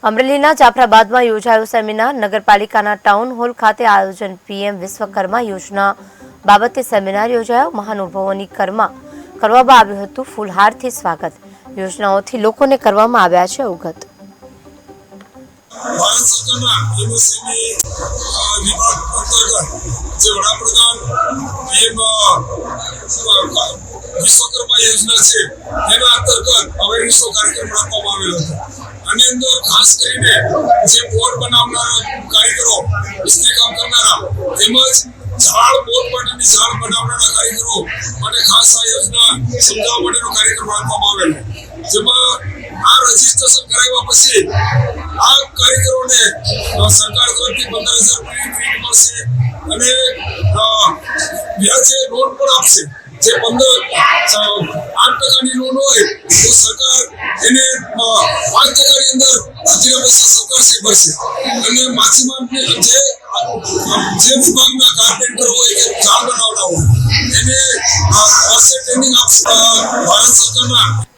અમરેલીના જાફરાબાદમાં યોજાયો સેમિનાર નગરપાલિકાના ટાઉન હોલ ખાતે આયોજન પીએમ વિશ્વકર્મા યોજના બાબતે સેમિનાર યોજાયો। મહાનુભાવોની કરવામાં આવ્યું હતું ફૂલહારથી સ્વાગત। યોજનાઓથી લોકોને કરવામાં આવ્યા છે અવગત। ભારત સરકારના એમએસએમઈ વિભાગ અંતર્ગત જે વડાપ્રધાન પીએમ વિશ્વકર્મા યોજના છે એના અંતર્ગત અવેરનેસ કાર્યક્રમ રાખવામાં આવેલો હતો। આની અંદર ખાસ કરીને જે બોર્ડ બનાવનારા કારીગરો, મિસ્ત્રી કામ કરનારા તેમજ ઝાડ બોર્ડ માટેની ઝાડ બનાવનારા કારીગરો માટે ખાસ આ યોજના સમજાવવા માટેનો કાર્યક્રમ રાખવામાં આવેલો, જેમાં આ રજીસ્ટ્રેશન કરાવ્યા પછી આ કારીગરોને સરકાર તરફથી 15,000 રૂપિયાની કીટ મળશે અને વ્યાજે લોન પણ આપશે। જે 8% લોન હોય તો સરકાર એને 5%ની અંદર બાકીના પૈસા સરકાર ભરશે અને માછીમારને જે વિભાગના કાર્પેન્ટર હોય કે ઝાડ બનાવનાર હોય એને ટ્રેનિંગ આપશે। ભારત સરકારના